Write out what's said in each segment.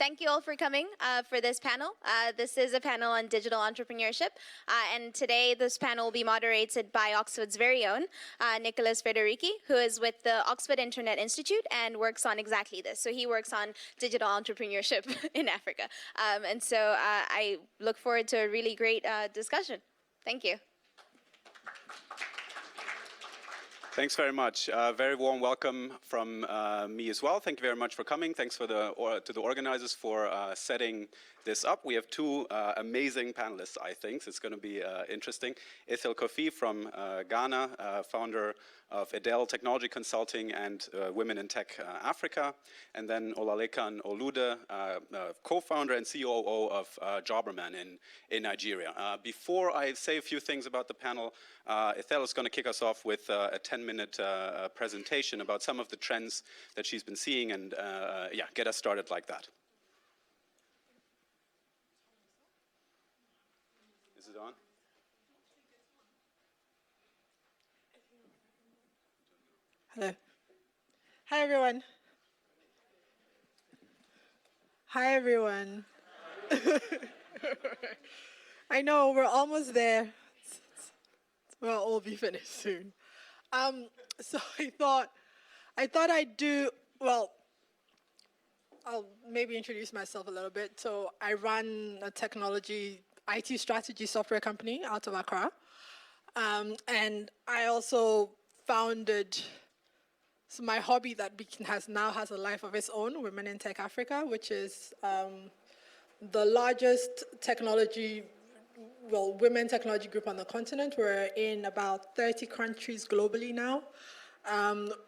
thank you all for coming for this panel. This is a panel on digital entrepreneurship, and today this panel will be moderated by Oxford's very own Nicholas Friederici, who is with the Oxford Internet Institute and works on exactly this. So he works on digital entrepreneurship in Africa. And so I look forward to a really great discussion. Thank you. Thanks very much. Very warm welcome from me as well. Thank you very much for coming. Thanks to the organizers for setting this up. We have two amazing panelists, I think. So it's going to be interesting. Ethel Kofi from Ghana, founder of Ethel Technology Consulting and Women in Tech Africa. And then Olalekan Olude, co-founder and COO of Jobberman in Nigeria. Before I say a few things about the panel, Ethel is going to kick us off with a 10-minute presentation about some of the trends that she's been seeing and yeah, get us started like that. Is it on? Hello. Hi, everyone. Hi, everyone. I know, we're almost there. We'll all be finished soon. So I thought I'd do, well, I'll maybe introduce myself a little bit. So I run a technology IT strategy software company out of Accra. And I also founded, so my hobby that now has a life of its own, Women in Tech Africa, which is the largest women technology group on the continent. We're in about 30 countries globally now.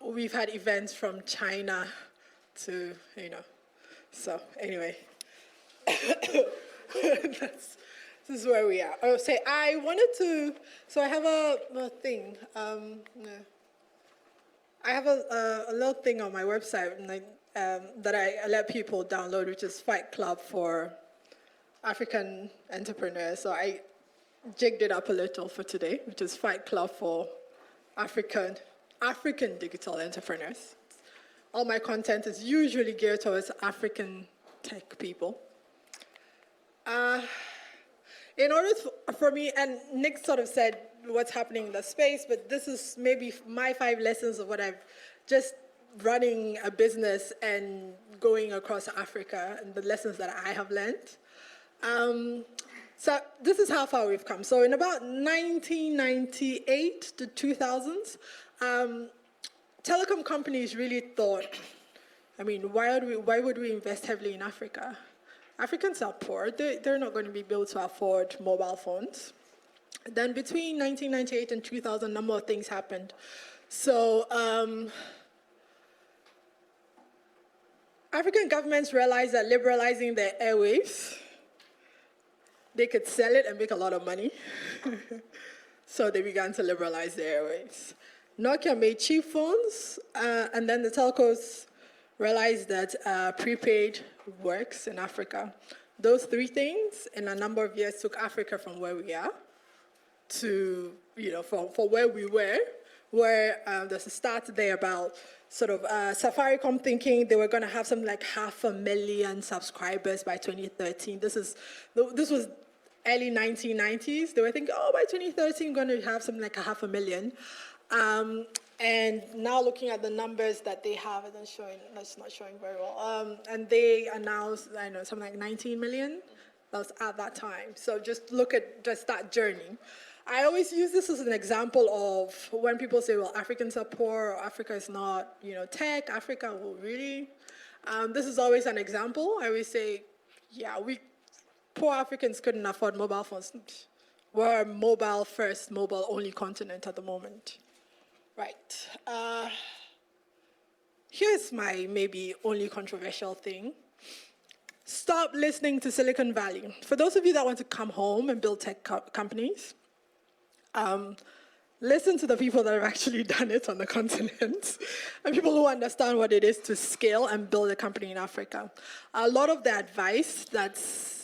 We've had events from China to, so anyway. This is where we are. I would say I wanted to, so I have a thing. I have a little thing on my website that I let people download, which is Fight Club for African entrepreneurs. So I jigged it up a little for today, which is Fight Club for African digital entrepreneurs. All my content is usually geared towards African tech people. In order for me, and Nick sort of said what's happening in the space, but this is maybe my 5 lessons of what I've just running a business and going across Africa and the lessons that I have learned. So this is how far we've come. So in about 1998 to 2000s, telecom companies really thought, I mean, why would we invest heavily in Africa? Africans are poor. They're not going to be able to afford mobile phones. Then between 1998 and 2000, a number of things happened. So African governments realized that liberalizing their airwaves, they could sell it and make a lot of money. So they began to liberalize their airwaves. Nokia made cheap phones, and then the telcos realized that prepaid works in Africa. Those 3 things in a number of years took Africa from where we are to, for where we were, where there's a start there about sort of Safaricom thinking they were going to have something like 500,000 subscribers by 2013. This was early 1990s. They were thinking, oh, by 2013, we're going to have something like 500,000. And now looking at the numbers that they have, that's not showing very well. And they announced, I know, something like 19 million. That was at that time. So just look at just that journey. I always use this as an example of when people say, well, Africans are poor, or Africa is not, tech, Africa, well, really? This is always an example. I always say, yeah, poor Africans couldn't afford mobile phones. We're a mobile-first, mobile-only continent at the moment. Right. Here's my maybe only controversial thing. Stop listening to Silicon Valley. For those of you that want to come home and build tech companies, listen to the people that have actually done it on the continent and people who understand what it is to scale and build a company in Africa. A lot of the advice that's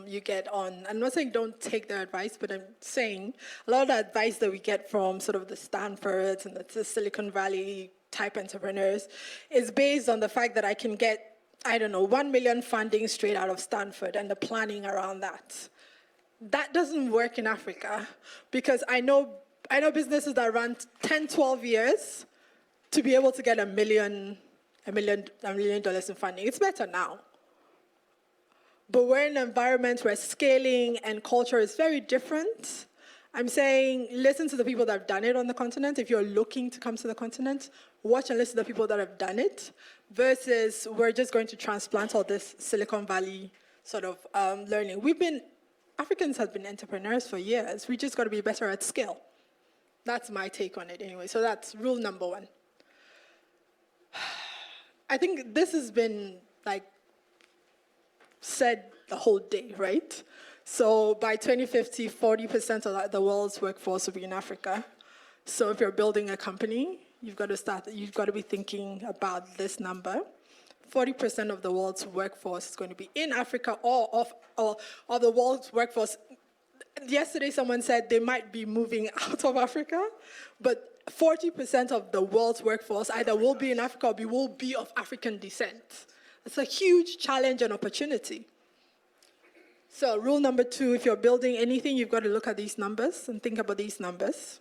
you get on, I'm not saying don't take their advice, but I'm saying a lot of the advice that we get from sort of the Stanfords and the Silicon Valley type entrepreneurs is based on the fact that I can get I don't know, 1 million funding straight out of Stanford and the planning around that. That doesn't work in Africa because I know businesses that run 10, 12 years to be able to get $1 million in funding. It's better now. But we're in an environment where scaling and culture is very different. I'm saying listen to the people that have done it on the continent. If you're looking to come to the continent, watch and listen to the people that have done it versus we're just going to transplant all this Silicon Valley sort of learning. Africans have been entrepreneurs for years. We just got to be better at scale. That's my take on it anyway. So that's rule number 1. I think this has been said the whole day, right? So by 2050, 40% of the world's workforce will be in Africa. So if you're building a company, you've got to be thinking about this number. 40% of the world's workforce is going to be in Africa or the world's workforce. Yesterday someone said they might be moving out of Africa, but 40% of the world's workforce either will be in Africa or will be of African descent. It's a huge challenge and opportunity. So rule number 2, if you're building anything, you've got to look at these numbers and think about these numbers.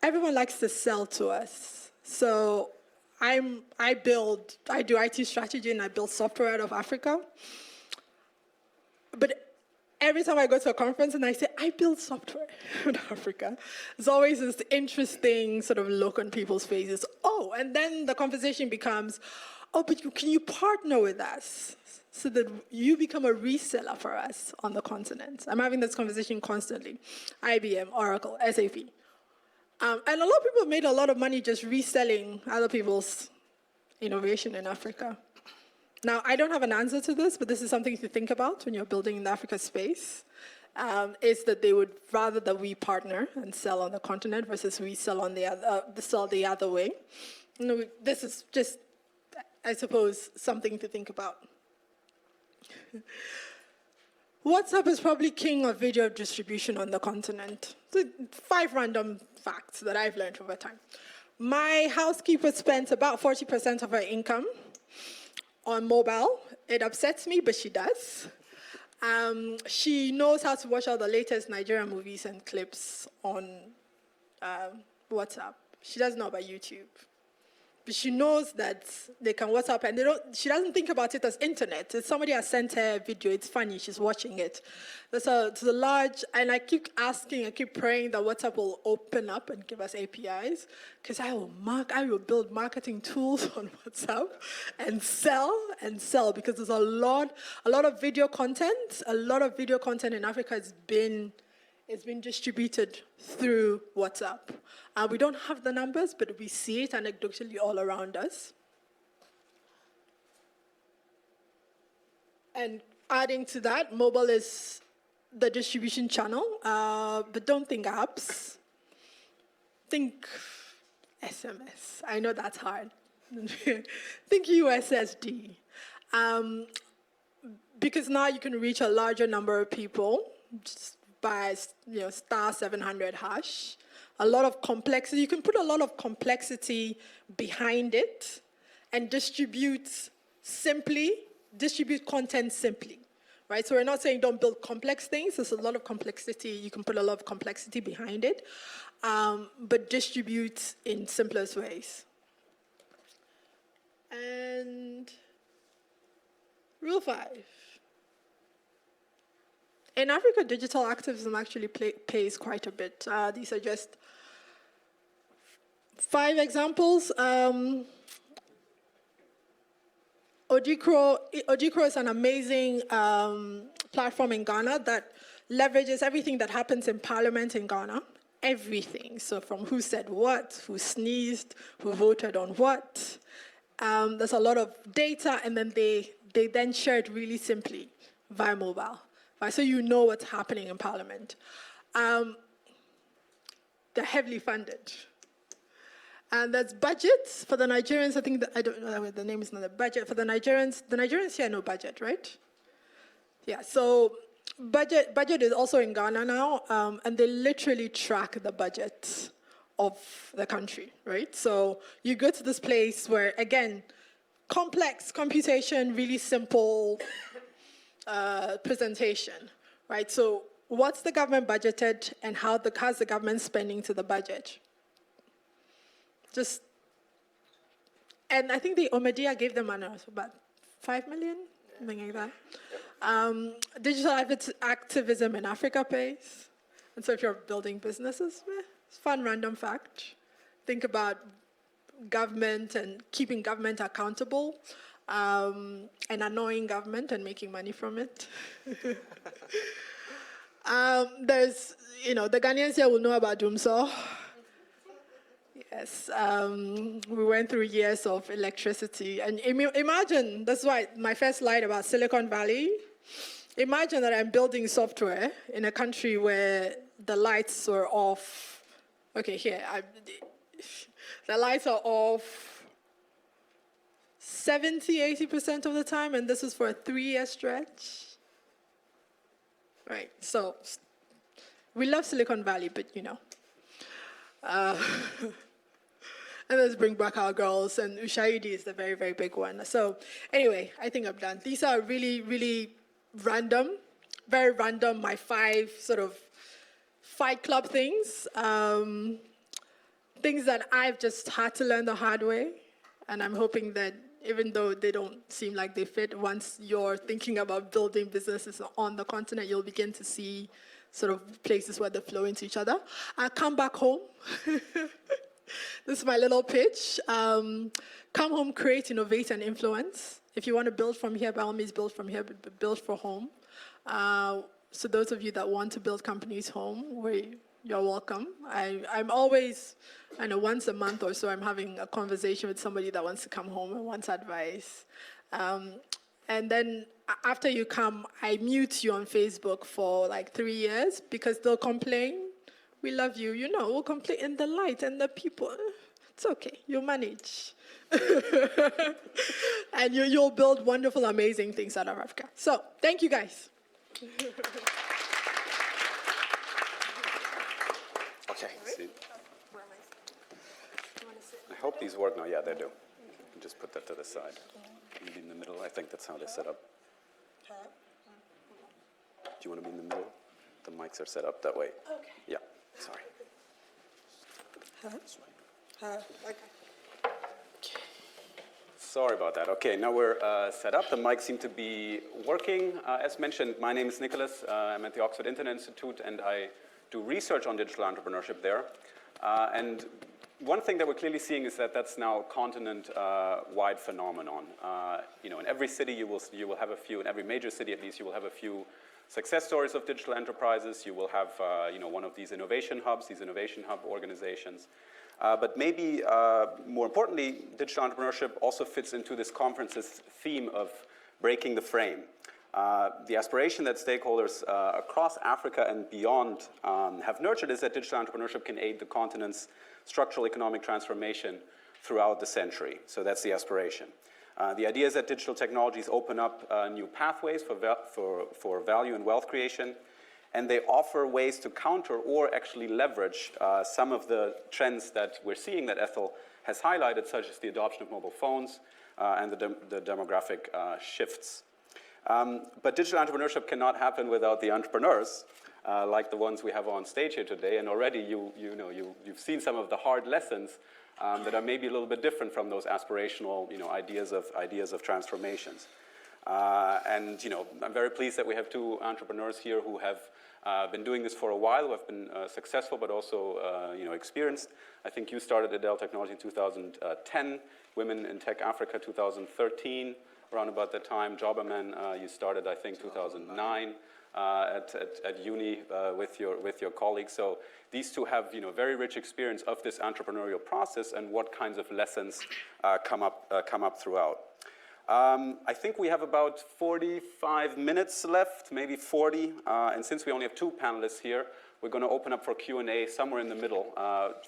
Everyone likes to sell to us. So I do IT strategy and I build software out of Africa. But every time I go to a conference and I say, I build software in Africa, there's always this interesting sort of look on people's faces. Oh, and then the conversation becomes, oh, but can you partner with us so that you become a reseller for us on the continent? I'm having this conversation constantly. IBM, Oracle, SAP. And a lot of people have made a lot of money just reselling other people's innovation in Africa. Now, I don't have an answer to this, but this is something to think about when you're building in the Africa space, is that they would rather that we partner and sell on the continent versus we sell on the other way. This is just, I suppose, something to think about. WhatsApp is probably king of video distribution on the continent. So 5 random facts that I've learned over time. My housekeeper spends about 40% of her income on mobile. It upsets me, but she does. She knows how to watch all the latest Nigerian movies and clips on WhatsApp. She doesn't know about YouTube. But she knows that they can WhatsApp, and she doesn't think about it as internet. If somebody has sent her a video, it's funny, she's watching it. It's a large, and I keep praying that WhatsApp will open up and give us APIs, because I will build marketing tools on WhatsApp and sell, because there's a lot of video content. A lot of video content in Africa has been distributed through WhatsApp. We don't have the numbers, but we see it anecdotally all around us. And adding to that, mobile is the distribution channel, but don't think apps. Think SMS. I know that's hard. Think USSD. Because now you can reach a larger number of people just by *700#. A lot of complexity. You can put a lot of complexity behind it and distribute content simply, right? So we're not saying don't build complex things. There's a lot of complexity. You can put a lot of complexity behind it, but distribute in simplest ways. And rule 5. In Africa, digital activism actually pays quite a bit. These are just 5 examples. Odikro is an amazing platform in Ghana that leverages everything that happens in Parliament in Ghana. Everything. So from who said what, who sneezed, who voted on what. There's a lot of data, and then they then share it really simply via mobile. Right, so you know what's happening in Parliament. They're heavily funded. And there's budgets for the Nigerians. I think I don't know, the name is not a budget. For the Nigerians here no budget, right? Yeah, so budget is also in Ghana now, and they literally track the budget of the country, right? So you go to this place where, again, complex computation, really simple presentation, right? So what's the government budgeted and how's the government spending to the budget? And I think the Omedia gave them about 5 million, something like that. Digital activism in Africa pays. And so if you're building businesses, it's a fun random fact. Think about government and keeping government accountable, and annoying government and making money from it. There's, the Ghanaians here will know about Doomsaw. Yes, we went through years of electricity. And imagine, that's why my first slide about Silicon Valley, imagine that I'm building software in a country where the lights were off. Okay, here, the lights are off 70-80% of the time, and this is for a 3-year stretch. Right, so we love Silicon Valley, but and let's bring back our girls, and Ushahidi is the very, very big one. So anyway, I think I'm done. These are really, really random, very random, my 5 sort of Fight Club things. Things that I've just had to learn the hard way. And I'm hoping that even though they don't seem like they fit, once you're thinking about building businesses on the continent, you'll begin to see sort of places where they flow into each other. I'll come back home. This is my little pitch. Come home, create, innovate, and influence. If you want to build from here, by all means, build from here, but build for home. So those of you that want to build companies home, you're welcome. I'm always, once a month or so, I'm having a conversation with somebody that wants to come home and wants advice. And then after you come, I mute you on Facebook for like 3 years because they'll complain. We love you, we'll complain in the light and the people. It's okay, you'll manage. And you'll build wonderful, amazing things out of Africa. So, thank you guys. Okay. I hope these work now. Yeah, they do. Just put that to the side. Maybe in the middle. I think that's how they're set up. Do you want to be in the middle? The mics are set up that way. Okay. Yeah. Sorry. Okay. Sorry about that. Okay, now we're set up. The mics seem to be working. As mentioned, my name is Nicholas. I'm at the Oxford Internet Institute, and I do research on digital entrepreneurship there. And one thing that we're clearly seeing is that that's now a continent-wide phenomenon. In every city you will have a few. In every major city, at least, you will have a few success stories of digital enterprises. You will have one of these innovation hubs, these innovation hub organizations. But maybe more importantly, digital entrepreneurship also fits into this conference's theme of breaking the frame. The aspiration that stakeholders across Africa and beyond have nurtured is that digital entrepreneurship can aid the continent's structural economic transformation throughout the century. So that's the aspiration. The idea is that digital technologies open up new pathways for value and wealth creation, and they offer ways to counter or actually leverage some of the trends that we're seeing that Ethel has highlighted, such as the adoption of mobile phones and the demographic shifts. But digital entrepreneurship cannot happen without the entrepreneurs, like the ones we have on stage here today. And already you've seen some of the hard lessons that are maybe a little bit different from those aspirational ideas of transformations. And I'm very pleased that we have 2 entrepreneurs here who have been doing this for a while, who have been successful but also experienced. I think you started at Dell Technology in 2010, Women in Tech Africa 2013, around about that time. Jobberman, you started I think 2009 at uni with your colleagues. So these 2 have very rich experience of this entrepreneurial process and what kinds of lessons come up throughout. I think we have about 45 minutes left, maybe 40. And since we only have 2 panelists here, we're going to open up for Q&A somewhere in the middle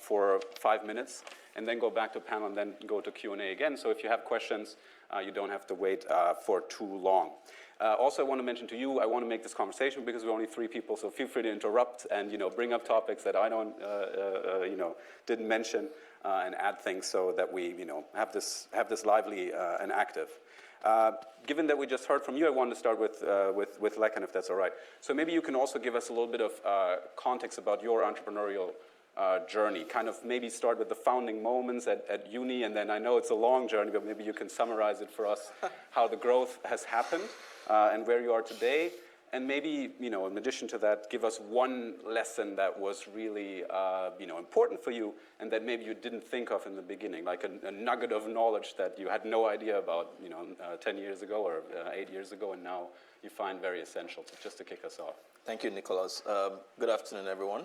for 5 minutes, and then go back to panel and then go to Q&A again. So if you have questions, you don't have to wait for too long. Also, I want to mention to you, I want to make this conversation because we're only 3 people, so feel free to interrupt and bring up topics that I don't, didn't mention, and add things so that we have this lively and active. Given that we just heard from you, I want to start with Lekan, if that's all right. So maybe you can also give us a little bit of context about your entrepreneurial journey. Kind of maybe start with the founding moments at uni, and then I know it's a long journey, but maybe you can summarize it for us, how the growth has happened and where you are today. And maybe, in addition to that, give us one lesson that was really, important for you and that maybe you didn't think of in the beginning, like a nugget of knowledge that you had no idea about, 10 years ago or 8 years ago, and now you find very essential, just to kick us off. Thank you, Nicholas. Good afternoon, everyone.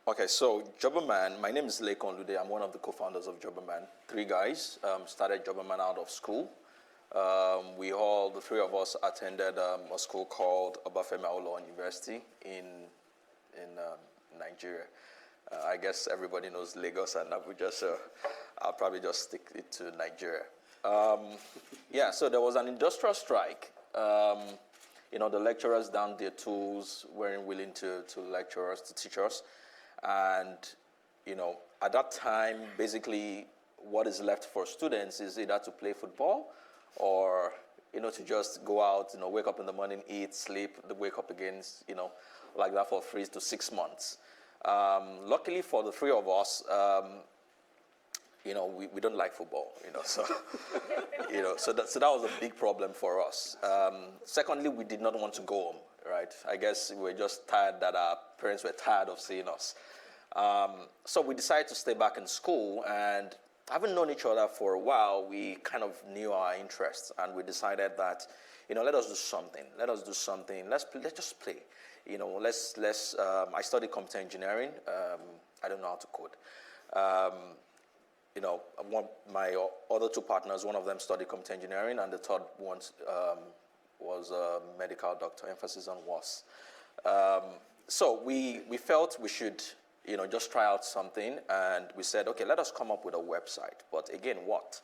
Okay, so Jobberman, my name is Olalekan Olude. I'm one of the co-founders of Jobberman. 3 guys started Jobberman out of school. The 3 of us attended a school called Obafemi Awolowo University in Nigeria. I guess everybody knows Lagos and Abuja, so I'll probably just stick it to Nigeria. So there was an industrial strike. The lecturers down their tools, weren't willing to lecture us, to teach us. And, at that time, basically, what is left for students is either to play football or, to just go out, wake up in the morning, eat, sleep, wake up again, like that for 3 to 6 months. Luckily for the 3 of us, we don't like football, so, so that was a big problem for us. Secondly, we did not want to go home, right? I guess we were just tired that our parents were tired of seeing us. So we decided to stay back in school, and having known each other for a while, we kind of knew our interests, and we decided that, let us do something. Let's just play. I studied computer engineering. I don't know how to code. My other 2 partners, one of them studied computer engineering, and the third one was a medical doctor, emphasis on was. So we felt we should, just try out something, and we said, okay, let us come up with a website. But again, what?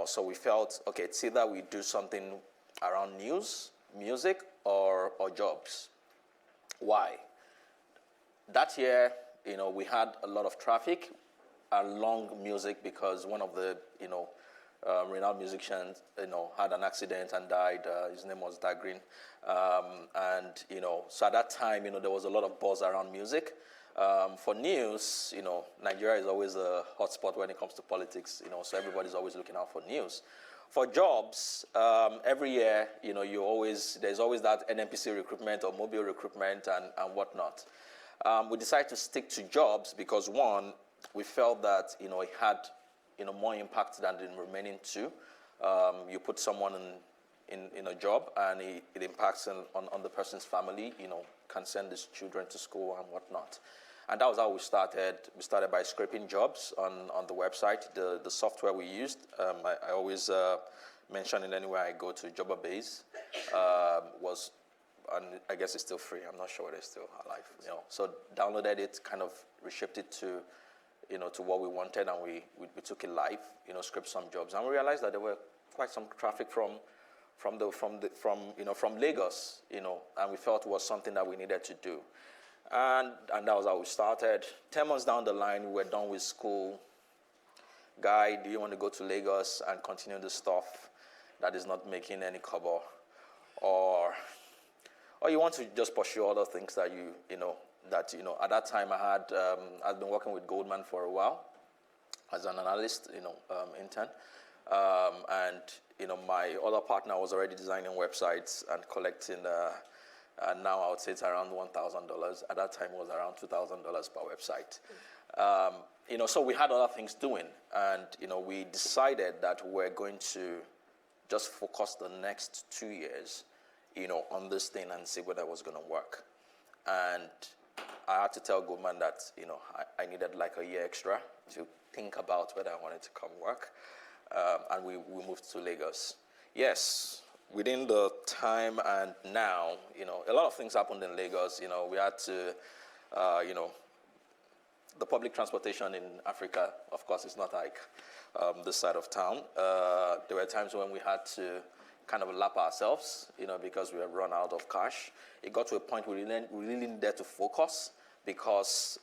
So we felt, okay, it's either we do something around news, music, or jobs. Why? That year, we had a lot of traffic along music because one of the, renowned musicians, had an accident and died. His name was Dagreen. So at that time, there was a lot of buzz around music. For news, Nigeria is always a hotspot when it comes to politics, so everybody's always looking out for news. For jobs, every year, there's always that NNPC recruitment or mobile recruitment and whatnot. We decided to stick to jobs because, one, we felt that, it had, more impact than the remaining 2. You put someone in a job and it impacts on the person's family, can send his children to school and whatnot. And that was how we started. We started by scraping jobs on the website. The software we used, I always mention it anywhere I go to, Jobberbase, was, and I guess it's still free. I'm not sure it's still alive. So downloaded it, kind of reshaped it to, to what we wanted, and we took it live. Scraped some jobs, and we realized that there were quite some traffic from Lagos, and we felt it was something that we needed to do. And that was how we started. 10 months down the line, we were done with school. Guy, do you want to go to Lagos and continue the stuff that is not making any cover? Or you want to just pursue other things that at that time I'd been working with Goldman for a while as an analyst, intern. My other partner was already designing websites and collecting, and now I would say it's around $1,000. At that time, it was around $2,000 per website. So we had other things doing, and, we decided that we're going to just focus the next 2 years, on this thing and see whether it was going to work. And I had to tell Goldman that, I needed like a year extra to think about whether I wanted to come work. And we moved to Lagos. Yes, within the time and now, a lot of things happened in Lagos. We had to, the public transportation in Africa, of course, is not like this side of town. There were times when we had to, kind of lap ourselves, because we have run out of cash. It got to a point we really needed to focus because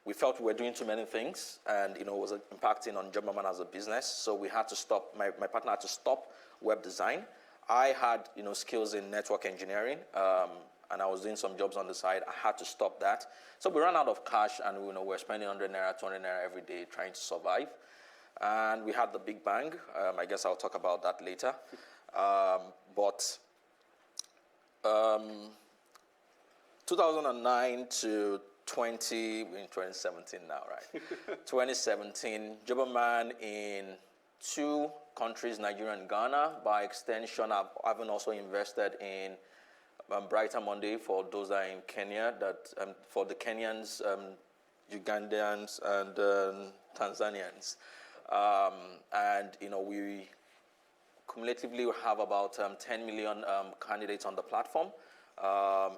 we felt we were doing too many things, and it was impacting on Jobberman as a business. So we had to stop. My partner had to stop web design. I had skills in network engineering, and I was doing some jobs on the side. I had to stop that. So we ran out of cash, and we're spending 100 naira, 200 naira every day trying to survive. And we had the big bang. I guess I'll talk about that later. But 2009 to we're in 2017 now, right? 2017, Jobberman in 2 countries, Nigeria and Ghana. By extension, I've also invested in Brighter Monday for those that are in Kenya, for the Kenyans, Ugandans, and Tanzanians. And we cumulatively have about 10 million candidates on the platform.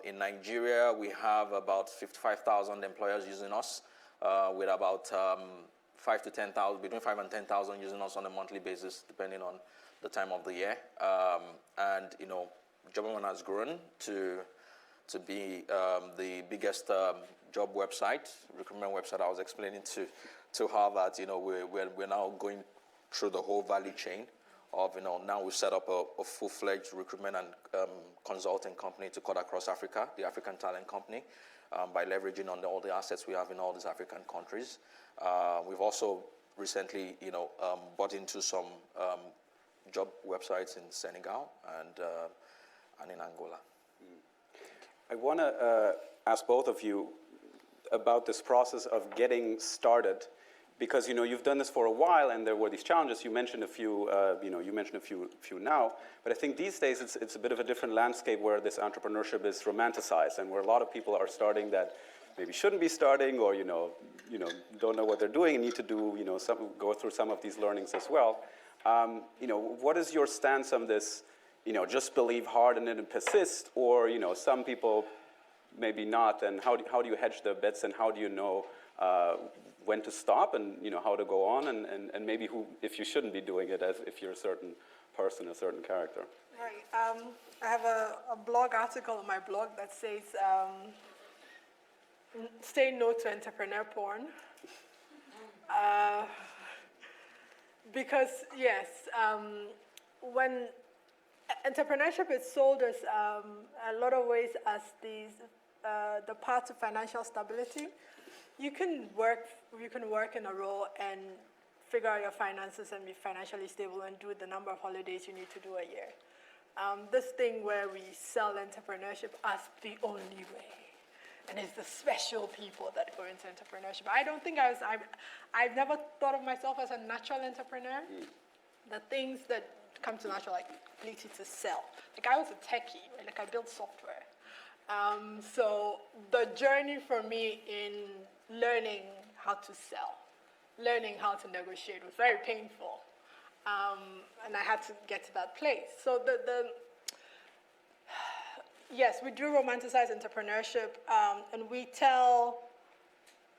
In Nigeria, we have about 55,000 employers using us, with about 5 to 10,000, between 5 and 10,000 using us on a monthly basis, depending on the time of the year. And Jobberman has grown to be the biggest job website, recruitment website. I was explaining to her that we're now going through the whole value chain of now we've set up a full-fledged recruitment and consulting company to cut across Africa, the African Talent Company, by leveraging on all the assets we have in all these African countries. We've also recently bought into some job websites in Senegal and in Angola. I want to ask both of you about this process of getting started, because you've done this for a while, and there were these challenges. You mentioned a few. You mentioned a few now. But I think these days it's a bit of a different landscape where this entrepreneurship is romanticized, and where a lot of people are starting that maybe shouldn't be starting, or don't know what they're doing and need to do go through some of these learnings as well. What is your stance on this? Just believe hard and then persist, or some people maybe not. And how do you hedge the bets, and how do you know when to stop, and how to go on, and maybe if you shouldn't be doing it, as if you're a certain person, a certain character. Right. I have a blog article on my blog that says, "Say no to entrepreneur porn," because yes, when entrepreneurship is sold as a lot of ways as the path to financial stability. You can work in a role and figure out your finances and be financially stable and do the number of holidays you need to do a year. This thing where we sell entrepreneurship as the only way, and it's the special people that go into entrepreneurship. I don't think I've never thought of myself as a natural entrepreneur. The things that come to natural, like ability to sell. Like I was a techie, right? Like I built software. So the journey for me in learning how to sell, learning how to negotiate was very painful. And I had to get to that place. So yes, we do romanticize entrepreneurship, and we tell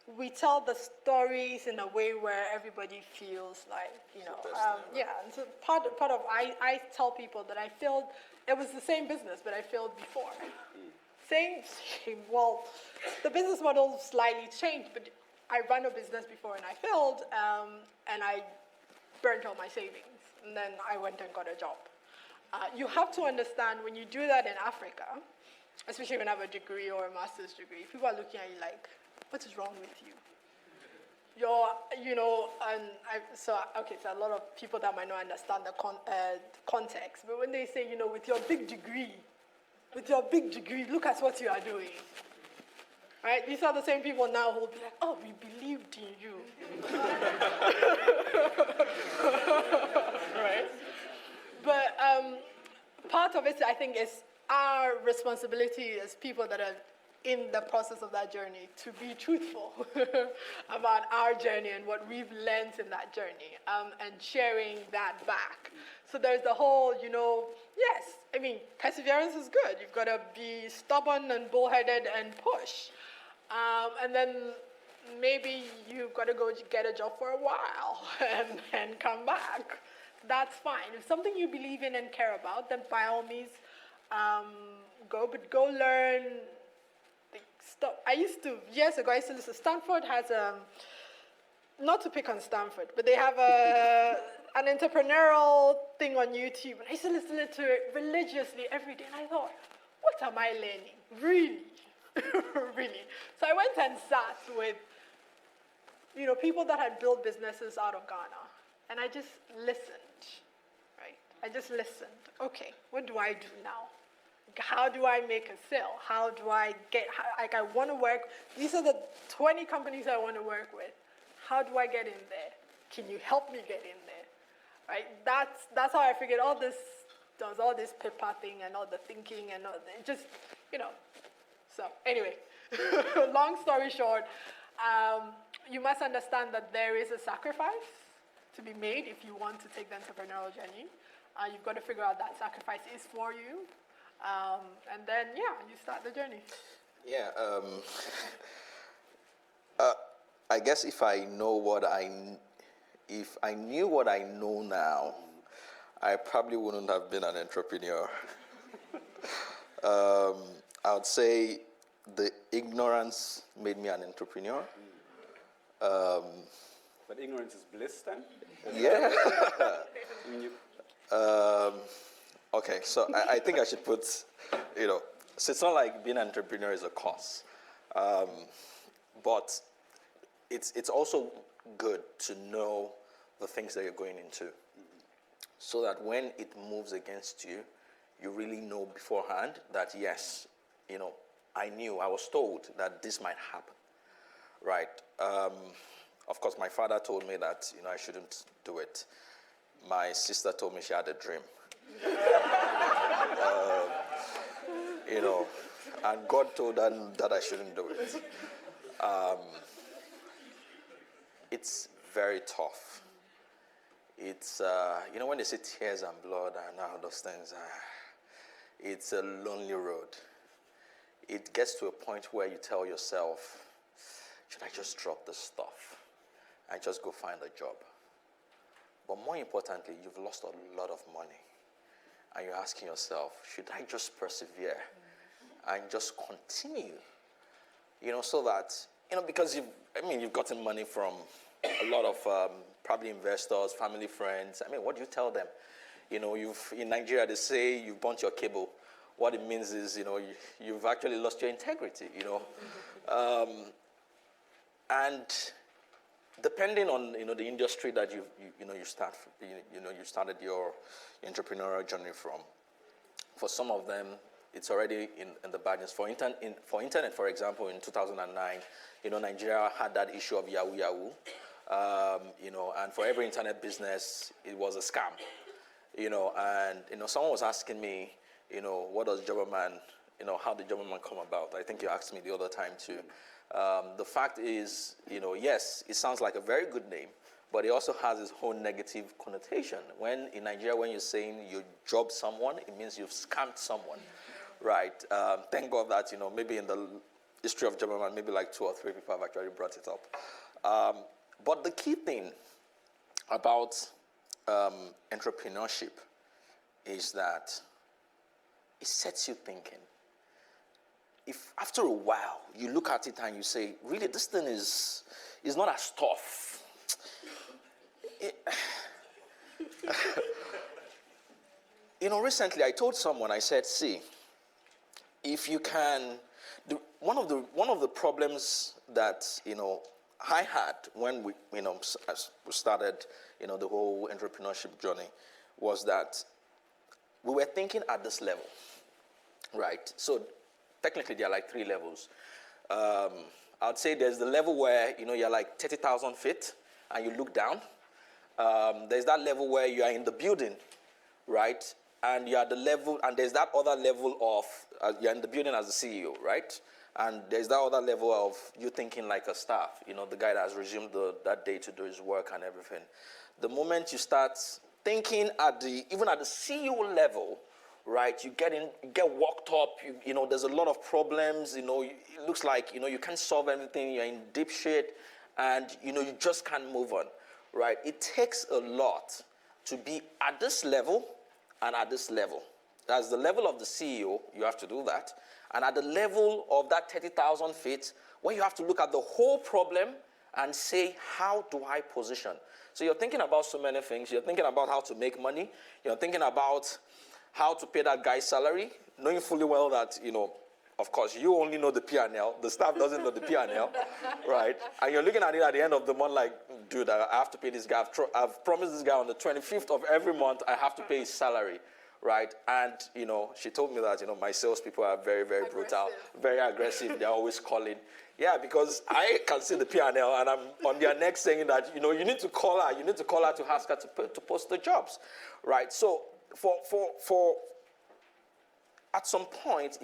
the stories in a way where everybody feels like, and so part of, I tell people that I failed, it was the same business, but I failed before. Same, well, the business model slightly changed, but I ran a business before and I failed, and I burnt all my savings, and then I went and got a job. You have to understand, when you do that in Africa, especially when you have a degree or a master's degree, people are looking at you like, what is wrong with you? So a lot of people that might not understand the context, but when they say, with your big degree, look at what you are doing. Right? These are the same people now who will be like, oh, we believed in you. Right? But part of it, I think, is our responsibility as people that are in the process of that journey to be truthful about our journey and what we've learned in that journey, and sharing that back. So there's the whole, yes, perseverance is good. You've got to be stubborn and bullheaded and push. And then maybe you've got to go get a job for a while and come back. that's fine. If something you believe in and care about, then by all means, go learn. Years ago, I used to listen. Stanford has not to pick on Stanford, but they have an entrepreneurial thing on YouTube. And I used to listen to it religiously every day, and I thought, what am I learning? Really? Really? So I went and sat with, people that had built businesses out of Ghana, and I just listened, right? I just listened. Okay, what do I do now? How do I make a sale? How do I I want to work, these are the 20 companies I want to work with. How do I get in there? Can you help me get in there? Right? That's how I figured all this paper thing and all the thinking and all the, just, So anyway, long story short, you must understand that there is a sacrifice to be made if you want to take the entrepreneurial journey. You've got to figure out that sacrifice is for you. And then, you start the journey. Yeah. I guess if I knew what I know now, I probably wouldn't have been an entrepreneur. I would say the ignorance made me an entrepreneur. But ignorance is bliss then? Yeah. Okay, so I think I should put, so it's not like being an entrepreneur is a course, but it's also good to know the things that you're going into, so that when it moves against you, you really know beforehand that yes, I was told that this might happen, right? Of course, my father told me that I shouldn't do it. My sister told me she had a dream. And God told her that I shouldn't do it. It's very tough. It's, when they say tears and blood and all those things, it's a lonely road. It gets to a point where you tell yourself, should I just drop this stuff and just go find a job? But more importantly, you've lost a lot of money. And you're asking yourself, should I just persevere and just continue? So that, because you've gotten money from a lot of probably investors, family, friends. What do you tell them? In Nigeria, they say you've burnt your cable. What it means is, you've actually lost your integrity, and depending on the industry that you started your entrepreneurial journey from. For some of them, it's already in the badness. For internet, for example, in 2009, Nigeria had that issue of Yahoo Yahoo, and for every internet business, it was a scam, and someone was asking me, what does Jobberman, how did Jobberman come about? I think you asked me the other time too. The fact is, yes, it sounds like a very good name, but it also has its own negative connotation. In Nigeria, when you're saying you job someone, it means you've scammed someone, right? Thank God that, maybe in the history of Jobberman, maybe like 2 or 3 people have actually brought it up. But the key thing about entrepreneurship is that it sets you thinking. If after a while you look at it and you say, really, this thing is not as tough. Recently I told someone, I said, see, if you can, one of the problems that I had when we started the whole entrepreneurship journey was that we were thinking at this level, right? So technically, there are like 3 levels. I'd say there's the level where, you're like 30,000 feet and you look down. There's that level where you are in the building, right? And you're at the level, and there's that other level of, you're in the building as the CEO, right? And there's that other level of you thinking like a staff, the guy that has resumed that day to do his work and everything. The moment you start thinking even at the CEO level, right, you get worked up, there's a lot of problems, it looks like, you can't solve anything, you're in deep shit, and, you just can't move on, right? It takes a lot to be at this level and at this level. As the level of the CEO, you have to do that. And at the level of that 30,000 feet, where you have to look at the whole problem and say, how do I position? So you're thinking about so many things. You're thinking about how to make money. You're thinking about how to pay that guy's salary, knowing fully well that, of course, you only know the P&L. The staff doesn't know the P&L, right? And you're looking at it at the end of the month like, dude, I have to pay this guy. I've promised this guy on the 25th of every month, I have to pay his salary, right? And, she told me that, my salespeople are very, very brutal, very aggressive. They're always calling. Yeah, because I can see the P&L, and I'm on their neck saying that, you need to call her. You need to call her to ask her to post the jobs, right? So for at some point,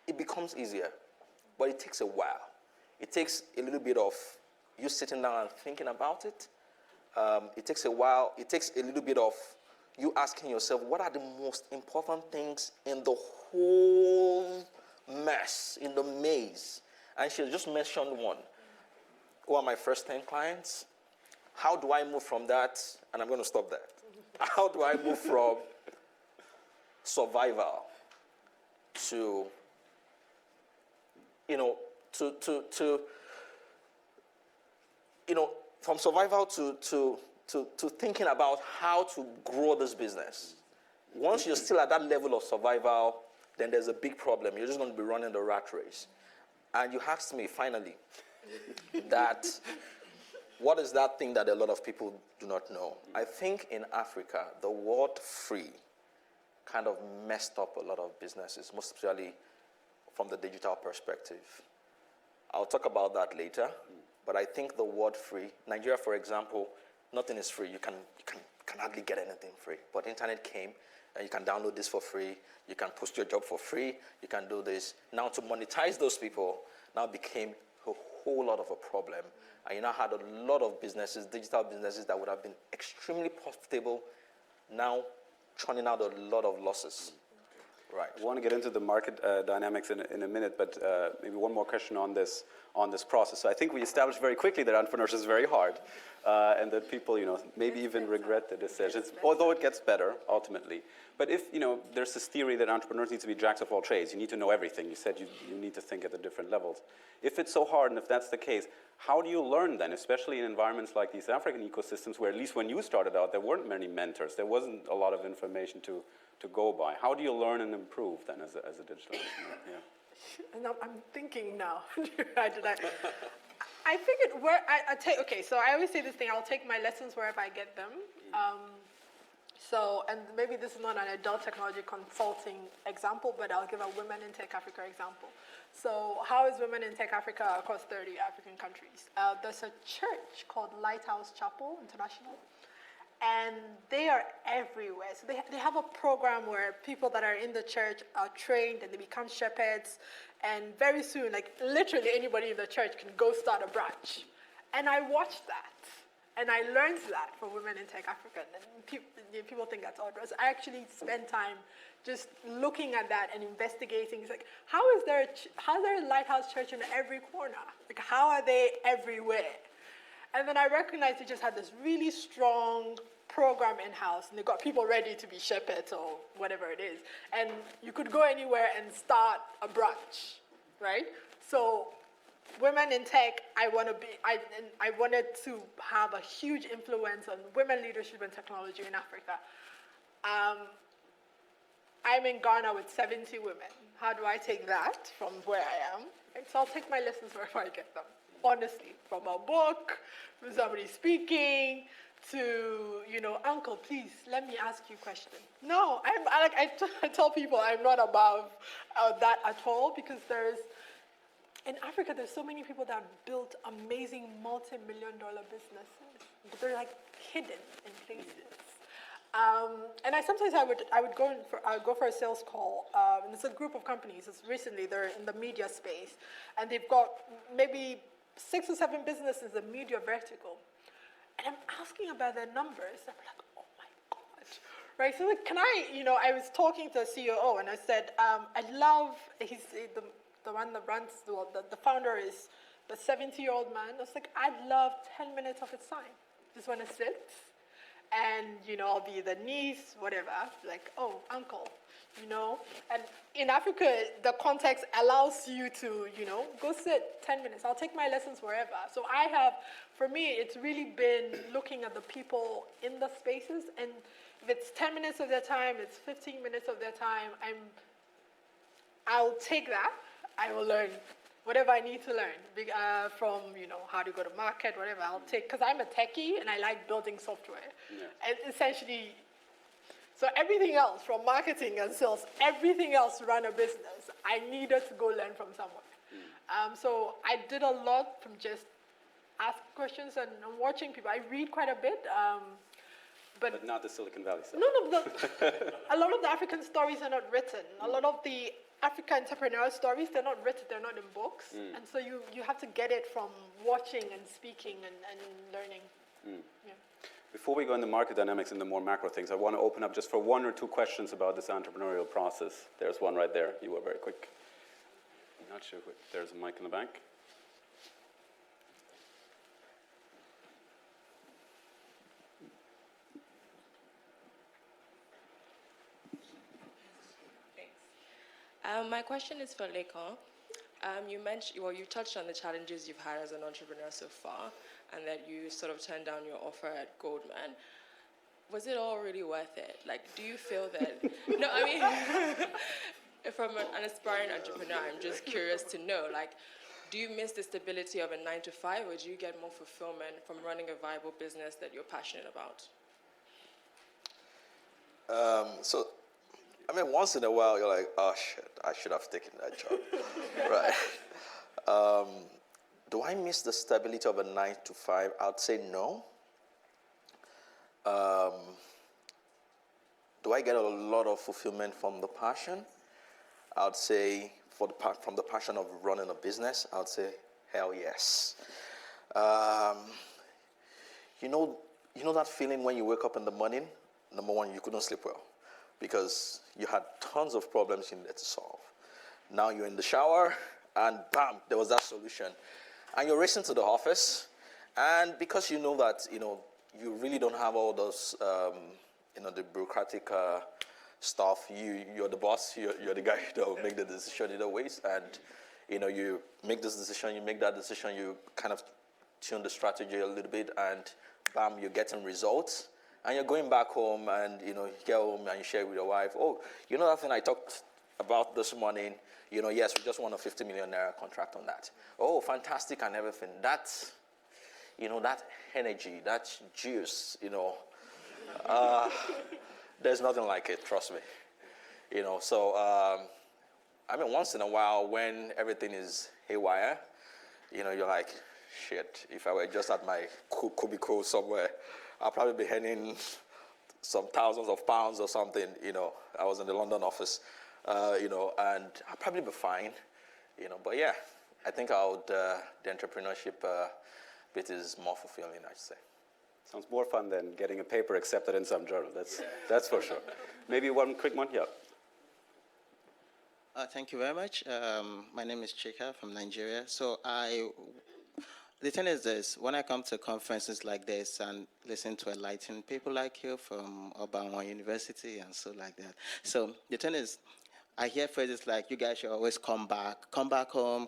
it becomes easier, but it takes a while. It takes a little bit of you sitting down and thinking about it. It takes a while. It takes a little bit of you asking yourself, what are the most important things in the whole mess, in the maze? And she just mentioned one. Who are my first 10 clients? How do I move from that? And I'm going to stop there. How do I move from survival to from survival to thinking about how to grow this business. Once you're still at that level of survival, then there's a big problem. You're just going to be running the rat race. And you asked me, finally, that what is that thing that a lot of people do not know? I think in Africa, the word free kind of messed up a lot of businesses, most especially from the digital perspective. I'll talk about that later, but I think the word free, Nigeria, for example, nothing is free. You can hardly get anything free. But internet came, and you can download this for free. You can post your job for free. You can do this. Now to monetize those people now became a whole lot of a problem. And you now had a lot of businesses, digital businesses that would have been extremely profitable, now churning out a lot of losses. Right. I want to get into the market dynamics in a minute, but maybe one more question on this process. So I think we established very quickly that entrepreneurship is very hard, and that people, maybe even regret the decisions, although it gets better ultimately. But if, there's this theory that entrepreneurs need to be jacks of all trades, you need to know everything. You said you need to think at the different levels. If it's so hard, and if that's the case, how do you learn then, especially in environments like these African ecosystems, where at least when you started out, there weren't many mentors, there wasn't a lot of information to go by. How do you learn and improve then as a digital entrepreneur? Yeah. And I'm thinking now. I figured so I always say this thing, I'll take my lessons wherever I get them. And maybe this is not an adult technology consulting example, but I'll give a Women in Tech Africa example. So how is Women in Tech Africa across 30 African countries? There's a church called Lighthouse Chapel International. And they are everywhere. So they have a program where people that are in the church are trained and they become shepherds. And very soon, like literally anybody in the church can go start a branch. And I watched that. And I learned that from Women in Tech Africa. And people think that's odd. So I actually spent time just looking at that and investigating. It's like, how is there a Lighthouse Church in every corner? Like, how are they everywhere? And then I recognized they just had this really strong program in-house, and they got people ready to be shepherds or whatever it is. And you could go anywhere and start a branch, right? So Women in Tech, I wanted to have a huge influence on women leadership and technology in Africa. I'm in Ghana with 70 women. How do I take that from where I am? And so I'll take my lessons wherever I get them. Honestly, from a book, from somebody speaking, to, uncle, please, let me ask you a question. No, I tell people I'm not above that at all, because in Africa, there's so many people that have built amazing multi-million-dollar businesses, but they're like hidden in places. And sometimes I would go for a sales call, and it's a group of companies. They're in the media space, and they've got maybe 6 or 7 businesses in media vertical. And I'm asking about their numbers. I'm like, oh my God. Right, so like, I was talking to a COO, and I said, he's the one that runs, the founder is the 70-year-old man. I was like, I'd love 10 minutes of his time. Just want to sit and, I'll be the niece, whatever, like, oh, uncle, And in Africa, the context allows you to, go sit 10 minutes. I'll take my lessons wherever. So for me, it's really been looking at the people in the spaces, and if it's 10 minutes of their time, it's 15 minutes of their time, I'll take that. I will learn whatever I need to learn from, how to go to market, whatever I'll take, because I'm a techie and I like building software. Yeah. And essentially, so everything else from marketing and sales, everything else to run a business, I needed to go learn from somewhere. So I did a lot from just ask questions and watching people. I read quite a bit. But not the Silicon Valley stuff. No. A lot of the African stories are not written. A lot of the African entrepreneurial stories, they're not written, they're not in books. And so you have to get it from watching and speaking and learning. Yeah. Before we go into market dynamics and the more macro things, I want to open up just for one or two questions about this entrepreneurial process. There's one right there. You were very quick. I'm not sure. There's a mic in the back. My question is for Lekan. You touched on the challenges you've had as an entrepreneur so far, and that you sort of turned down your offer at Goldman. Was it all really worth it? Like, do you feel that? No, I mean, from an aspiring entrepreneur, I'm just curious to know, like, do you miss the stability of a 9-to-5, or do you get more fulfillment from running a viable business that you're passionate about? Once in a while, you're like, oh, shit, I should have taken that job. Right. Do I miss the stability of a 9-to-5? I'd say no. Do I get a lot of fulfillment from the passion? I'd say from the passion of running a business, I'd say hell yes. You know that feeling when you wake up in the morning? Number one, you couldn't sleep well because you had tons of problems you needed to solve. Now you're in the shower, and bam, there was that solution. And you're racing to the office, and because you know that, you really don't have all those, the bureaucratic stuff. You're the boss, you're the guy that will make the decision either ways, and, you make this decision, you make that decision, you kind of tune the strategy a little bit, and bam, you're getting results. And you're going back home, and you get home and you share with your wife. Oh, that thing I talked about this morning. Yes, we just won a 50 million naira contract on that. Oh, fantastic and everything. That's, that energy, that juice. There's nothing like it. Trust me. So once in a while when everything is haywire, you're like, shit. If I were just at my cubicle somewhere, I'll probably be earning some thousands of pounds or something. I was in the London office, and I'll probably be fine. But yeah, I think the entrepreneurship bit is more fulfilling, I'd say. Sounds more fun than getting a paper accepted in some journal. That's for sure. Maybe one quick one, yeah. Thank you very much. My name is Chika from Nigeria. So the thing is this, when I come to conferences like this and listen to enlightened people like you from Obama University and so like that. So the thing is, I hear phrases like, you guys should always come back home,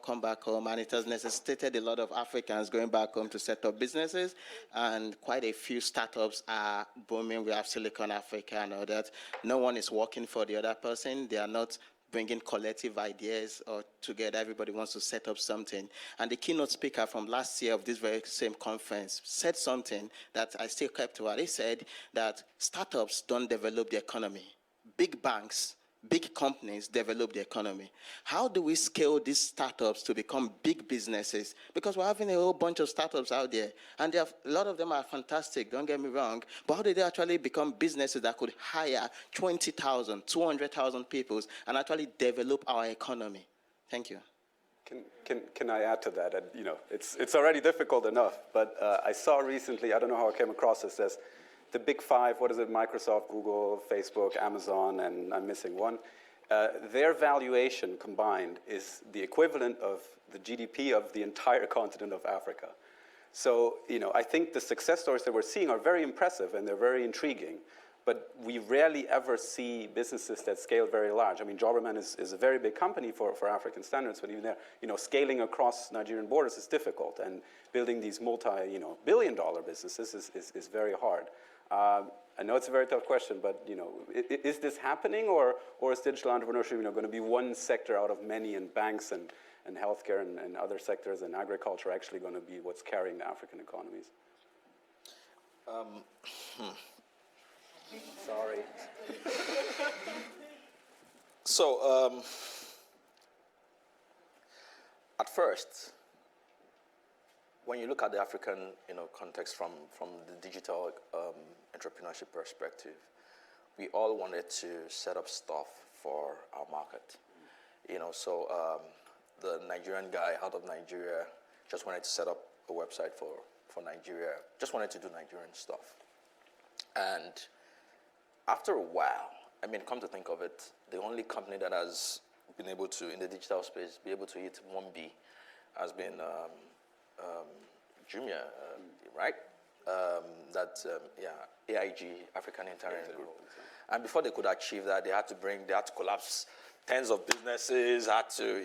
and it has necessitated a lot of Africans going back home to set up businesses, and quite a few startups are booming. We have Silicon Africa and all that. No one is working for the other person. They are not bringing collective ideas or together. Everybody wants to set up something. And the keynote speaker from last year of this very same conference said something that I still kept to. He said that startups don't develop the economy. Big banks, big companies develop the economy. How do we scale these startups to become big businesses? Because we're having a whole bunch of startups out there, and a lot of them are fantastic, don't get me wrong, but how do they actually become businesses that could hire 20,000, 200,000 people and actually develop our economy? Thank you. Can I add to that? And, it's already difficult enough, but I saw recently, I don't know how I came across this, as the big five, what is it, Microsoft, Google, Facebook, Amazon, and I'm missing one, their valuation combined is the equivalent of the GDP of the entire continent of Africa. So, I think the success stories that we're seeing are very impressive and they're very intriguing, but we rarely ever see businesses that scale very large. I mean, Jobberman is a very big company for African standards, but even there, scaling across Nigerian borders is difficult, and building these multi-billion-dollar businesses is very hard. I know it's a very tough question, but is this happening, or is digital entrepreneurship going to be one sector out of many, and banks and healthcare and other sectors and agriculture actually going to be what's carrying the African economies? Sorry. So, at first, when you look at the African, context from the digital entrepreneurship perspective, we all wanted to set up stuff for our market. So the Nigerian guy out of Nigeria just wanted to set up a website for Nigeria, just wanted to do Nigerian stuff. And after a while, come to think of it, the only company that has been able to, in the digital space, be able to hit 1B has been Jumia, right? AIG, African Internet Group. And before they could achieve that, they had to collapse tens of businesses, had to,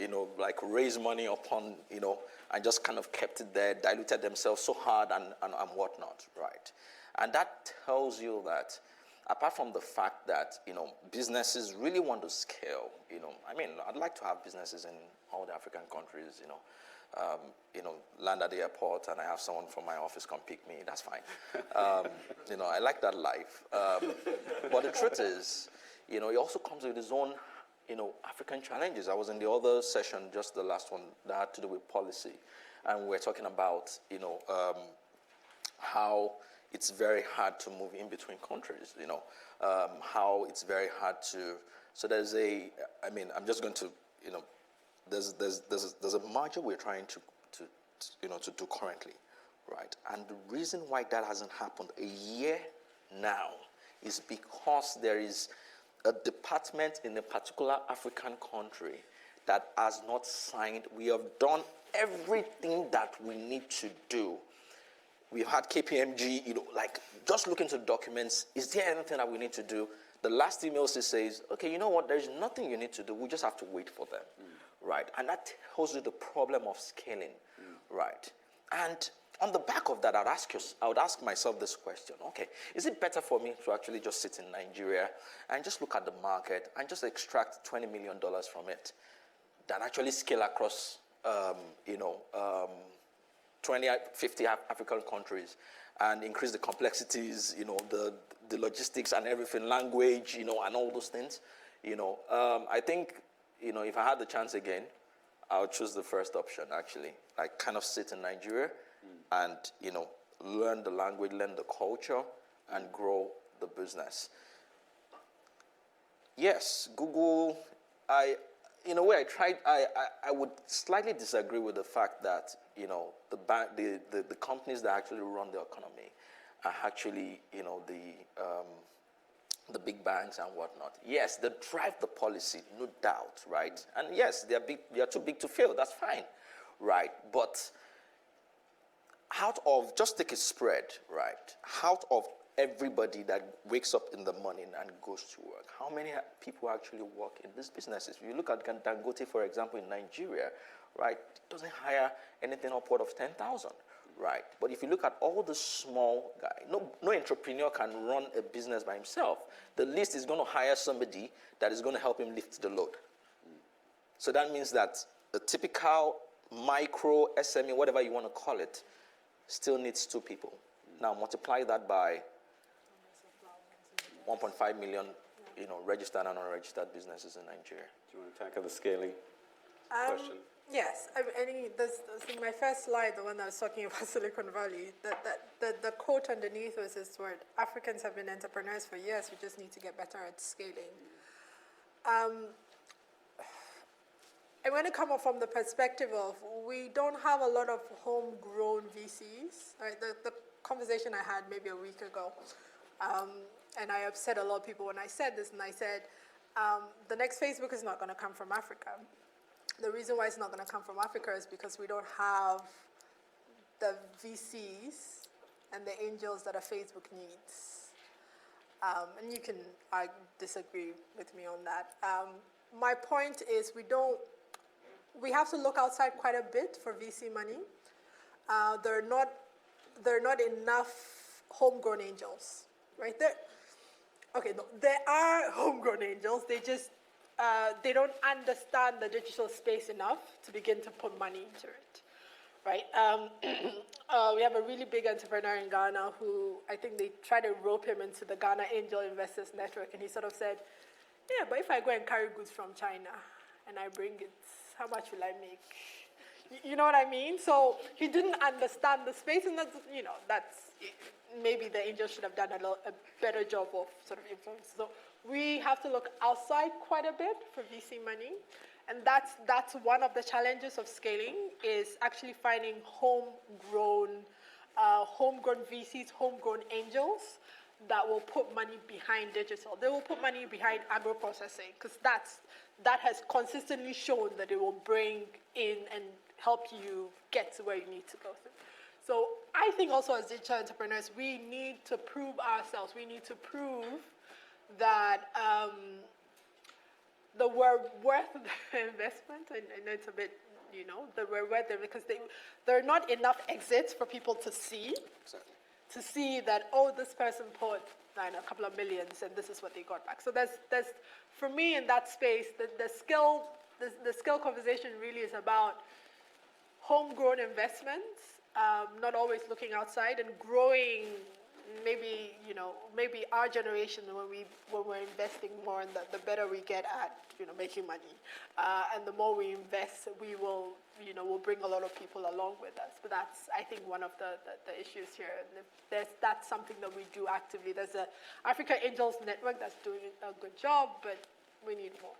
raise money upon, and just kind of kept it there, diluted themselves so hard and whatnot, right? And that tells you that apart from the fact that, businesses really want to scale, I'd like to have businesses in all the African countries, land at the airport and I have someone from my office come pick me, that's fine. I like that life. But the truth is, it also comes with its own, African challenges. I was in the other session, just the last one, that had to do with policy. And we're talking about, how it's very hard to move in between countries, how it's very hard to, so there's I'm just going to, there's a merger we're trying to do currently, right? And the reason why that hasn't happened a year now is because there is a department in a particular African country that has not signed. We have done everything that we need to do. We've had KPMG, just look into the documents. Is there anything that we need to do? The last email says, okay, you know what? There's nothing you need to do. We just have to wait for them, right? And that tells you the problem of scaling, right? And on the back of that, I would ask myself this question, okay, is it better for me to actually just sit in Nigeria and just look at the market and just extract $20 million from it than actually scale across, 20, 50 African countries and increase the complexities, the logistics and everything, language, and all those things, I think, if I had the chance again, I would choose the first option, actually. Like, kind of sit in Nigeria and, learn the language, learn the culture, and grow the business. Yes, Google, in a way, I would slightly disagree with the fact that, the companies that actually run the economy are actually, the big banks and whatnot. Yes, they drive the policy, no doubt, right? And yes, they are too big to fail, that's fine, right? But out of, just take a spread, right? Out of everybody that wakes up in the morning and goes to work, how many people actually work in these businesses? If you look at Dangote, for example, in Nigeria, right, it doesn't hire anything upward of 10,000, right? But if you look at all the small guys, no entrepreneur can run a business by himself. The least is going to hire somebody that is going to help him lift the load. So that means that a typical micro SME, whatever you want to call it, still needs 2 people. Now multiply that by 1.5 million, registered and unregistered businesses in Nigeria. Do you want to tackle the scaling question? Yes, I think in my first slide, the one I was talking about Silicon Valley, the quote underneath was this word: Africans have been entrepreneurs for years, we just need to get better at scaling. I'm going to come up from the perspective of, we don't have a lot of homegrown VCs. Right? The conversation I had maybe a week ago, and I upset a lot of people when I said this, and I said, the next Facebook is not going to come from Africa. The reason why it's not going to come from Africa is because we don't have the VCs and the angels that a Facebook needs. And you can disagree with me on that. My point is we have to look outside quite a bit for VC money. There are not enough homegrown angels, right? There are homegrown angels. They just they don't understand the digital space enough to begin to put money into it, right? We have a really big entrepreneur in Ghana who I think they tried to rope him into the Ghana Angel Investors Network, and he sort of said, "Yeah, but if I go and carry goods from China and I bring it, how much will I make?" You know what I mean? So he didn't understand the space, and that's maybe the angel should have done a better job of sort of influence. So we have to look outside quite a bit for VC money, and that's one of the challenges of scaling, is actually finding homegrown VCs, homegrown angels that will put money behind digital. They will put money behind agro-processing, because that has consistently shown that it will bring in and help you get to where you need to go through. So I think also as digital entrepreneurs, we need to prove ourselves. We need to prove that that we're worth the investment. And it's a bit, that we're worth it, because there are not enough exits for people to see. Exactly. To see that, oh, this person put a couple of millions and this is what they got back. So there's for me in that space, the skill conversation really is about homegrown investments, not always looking outside, and growing. Maybe our generation, when we're investing more, and the better we get at making money, and the more we invest, we'll bring a lot of people along with us. But that's, I think, one of the issues here. That's something that we do actively. There's a Africa Angels Network that's doing a good job, but we need more.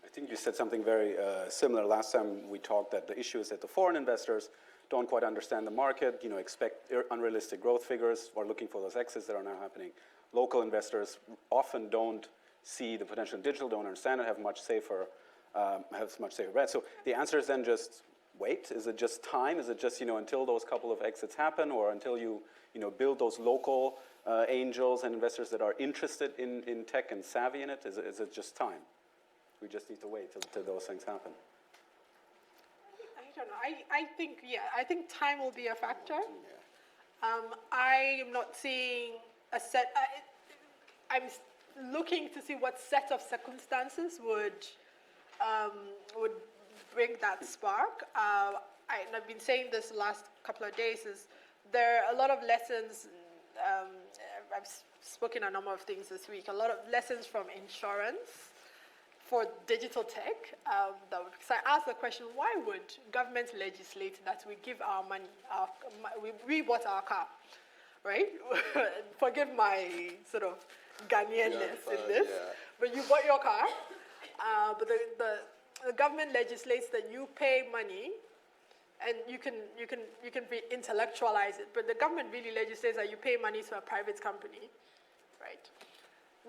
I think you said something very similar last time we talked, that the issue is that the foreign investors don't quite understand the market, expect unrealistic growth figures, or looking for those exits that are now happening. Local investors often don't see the potential in digital, don't understand it, have much safer bet. So the answer is then just wait. Is it just time? Is it just until those couple of exits happen, or until you build those local angels and investors that are interested in tech and savvy in it? Is it just time? We just need to wait till those things happen. I don't know. I think time will be a factor. I am not seeing a set. I'm looking to see what set of circumstances would bring that spark. I've been saying this the last couple of days. There are a lot of lessons. I've spoken a number of things this week. A lot of lessons from insurance for digital tech. So I asked the question, why would government legislate that we give our money, we bought our car, right? Forgive my sort of Ghanaianness in this, but you bought your car, but the government legislates that you pay money, and you can intellectualize it, but the government really legislates that you pay money to a private company, right?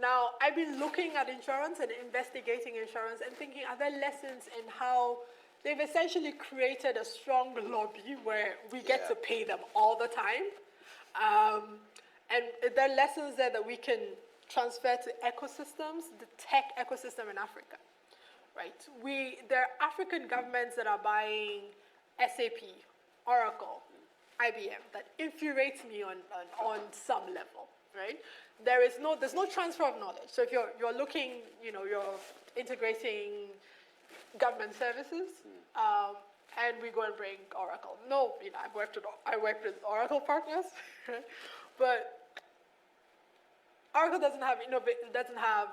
Now, I've been looking at insurance and investigating insurance and thinking, are there lessons in how they've essentially created a strong lobby where we get to pay them all the time? And there are lessons there that we can transfer to ecosystems, the tech ecosystem in Africa, right? There are African governments that are buying SAP, Oracle, IBM, that infuriates me on some level, right? There's no transfer of knowledge. So if you're looking, you're integrating government services, and we go and bring Oracle. No, I worked with Oracle partners, but Oracle doesn't have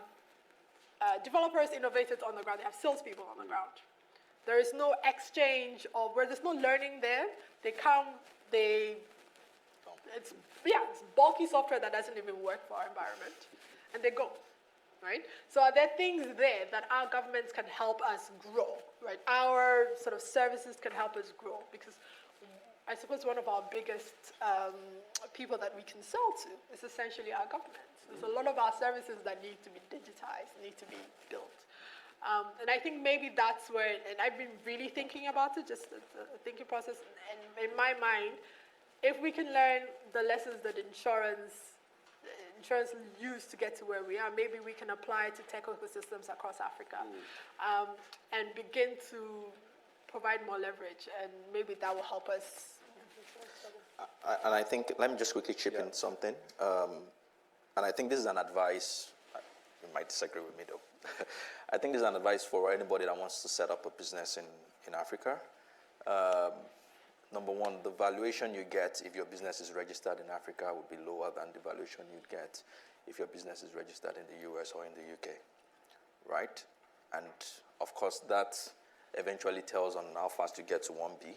developers, innovators on the ground. They have salespeople on the ground. There is no exchange of where there's no learning there. They come, it's bulky software that doesn't even work for our environment, and they go, right? So are there things there that our governments can help us grow, right? Our sort of services can help us grow, because I suppose one of our biggest people that we can sell to is essentially our governments. There's a lot of our services that need to be digitized, need to be built. And I think maybe that's where, and I've been really thinking about it, just a thinking process, and in my mind, if we can learn the lessons that insurance used to get to where we are, maybe we can apply to tech ecosystems across Africa, and begin to provide more leverage, and maybe that will help us. And I think, let me just quickly chip in something. And I think this is an advice, you might disagree with me though. I think this is an advice for anybody that wants to set up a business in Africa. Number one, the valuation you get if your business is registered in Africa would be lower than the valuation you'd get if your business is registered in the US or in the UK, right? And of course, that eventually tells on how fast you get to 1B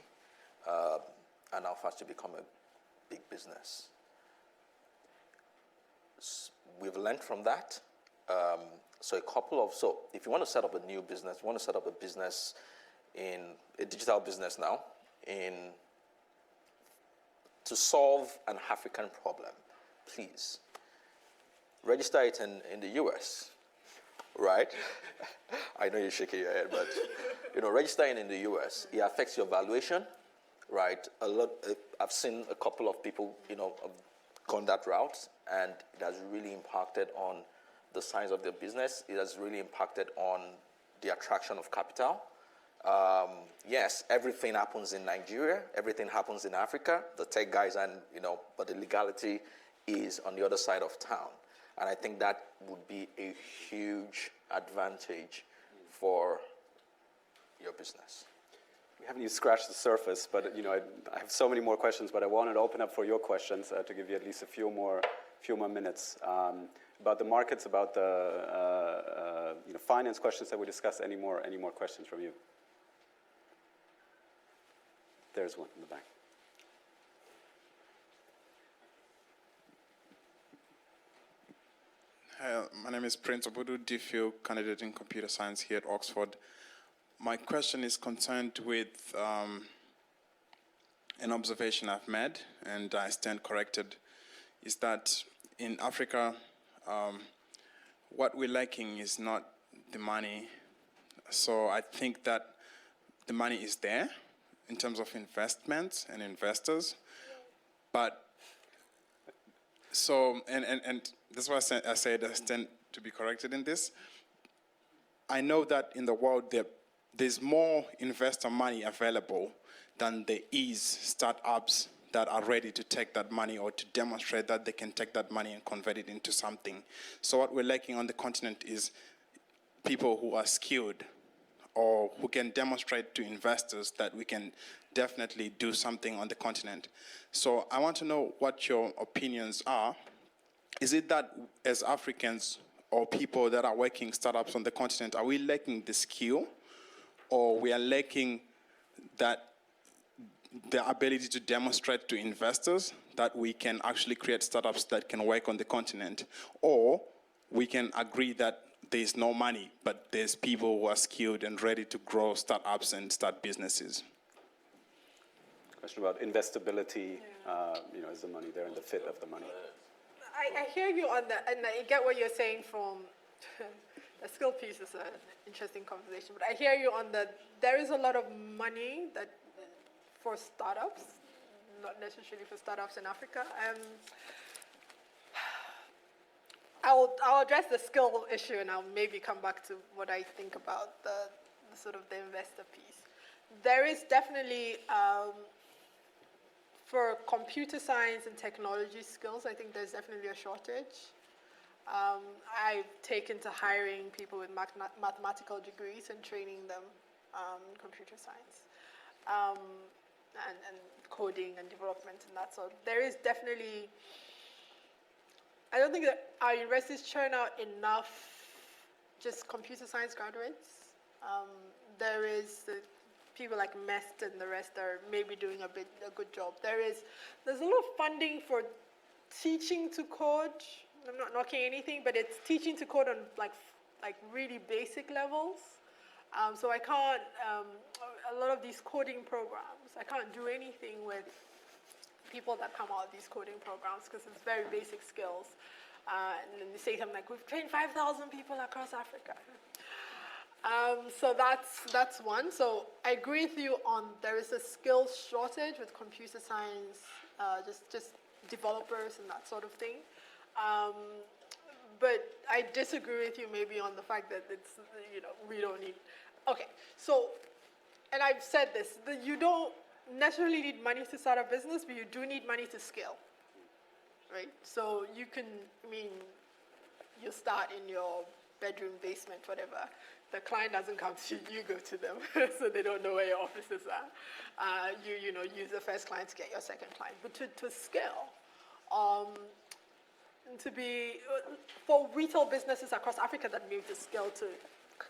and how fast you become a big business. We've learned from that. So if you want to set up a new business, you want to set up a business in a digital business now, to solve an African problem, please register it in the US, right? I know you're shaking your head, but register it in the US. It affects your valuation, right? I've seen a couple of people, have gone that route, and it has really impacted on the size of their business. It has really impacted on the attraction of capital. Yes, everything happens in Nigeria, everything happens in Africa, the tech guys, and but the legality is on the other side of town. And I think that would be a huge advantage for your business. We haven't even scratched the surface, but I have so many more questions, but I wanted to open up for your questions to give you at least a few more minutes. About the markets, about the finance questions that we discussed. Any more questions from you? There's one in the back. Hi, my name is Prince Obudu, DPhil candidate in computer science here at Oxford. My question is concerned with an observation I've made, and I stand corrected, is that in Africa, what we're lacking is not the money. So I think that the money is there in terms of investments and investors, but so, and that's why I said I stand to be corrected in this. I know that in the world there's more investor money available than there is startups that are ready to take that money or to demonstrate that they can take that money and convert it into something. So what we're lacking on the continent is people who are skilled or who can demonstrate to investors that we can definitely do something on the continent. So I want to know what your opinions are. Is it that as Africans or people that are working startups on the continent, are we lacking the skill, or we are lacking the ability to demonstrate to investors that we can actually create startups that can work on the continent? Or we can agree that there's no money, but there's people who are skilled and ready to grow startups and start businesses. Question about investability, is the money there and the fit of the money? I hear you on that, and I get what you're saying from the skill piece is an interesting conversation, but I hear you on that there is a lot of money that for startups, not necessarily for startups in Africa. I'll address the skill issue, and I'll maybe come back to what I think about the sort of the investor piece. There is definitely, for computer science and technology skills, I think there's definitely a shortage. I've taken to hiring people with mathematical degrees and training them in computer science. And coding and development and that sort. There is definitely, I don't think that our universities churn out enough just computer science graduates. There is people like MEST and the rest are maybe doing a good job. There's a lot of funding for teaching to code. I'm not knocking anything, but it's teaching to code on like really basic levels. So I can't, a lot of these coding programs, I can't do anything with people that come out of these coding programs because it's very basic skills. And then they say something like, we've trained 5,000 people across Africa. So that's one. So I agree with you on there is a skills shortage with computer science just developers and that sort of thing. But I disagree with you maybe on the fact that it's, we don't need, okay, so, and I've said this, that you don't necessarily need money to start a business, but you do need money to scale, right? So you can, you start in your bedroom, basement, whatever. The client doesn't come to you, you go to them, so they don't know where your offices are. You use the first client to get your second client. But to scale, for retail businesses across Africa that move to scale to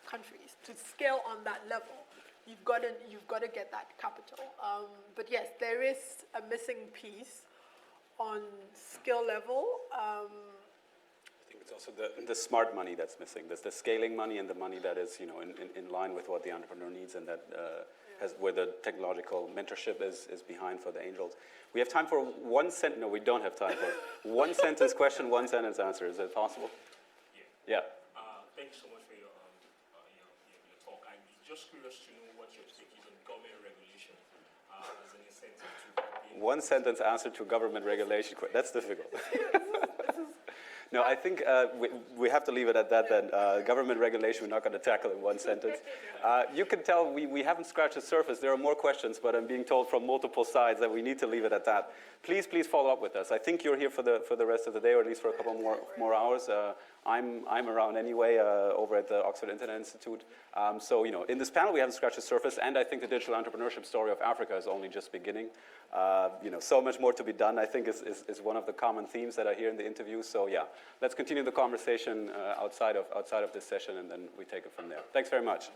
countries, to scale on that level, you've got to get that capital. But yes, there is a missing piece on skill level. I think it's also the smart money that's missing. There's the scaling money and the money that is in line with what the entrepreneur needs, and that where the technological mentorship is behind for the angels. We have time for one sentence. No, we don't have time for one sentence question, one sentence answer. Is it possible? Yeah. Thank you so much for your talk. I'm just curious to know what your take is on government regulation as an incentive to. One sentence answer to government regulation. That's difficult. No, I think we have to leave it at that then. Government regulation, we're not going to tackle in one sentence. You can tell we haven't scratched the surface. There are more questions, but I'm being told from multiple sides that we need to leave it at that. Please follow up with us. I think you're here for the rest of the day, or at least for a couple more hours. I'm around anyway over at the Oxford Internet Institute. So, in this panel, we haven't scratched the surface, and I think the digital entrepreneurship story of Africa is only just beginning. So much more to be done, I think, is one of the common themes that I hear in the interview. So, yeah, let's continue the conversation outside of this session, and then we take it from there. Thanks very much.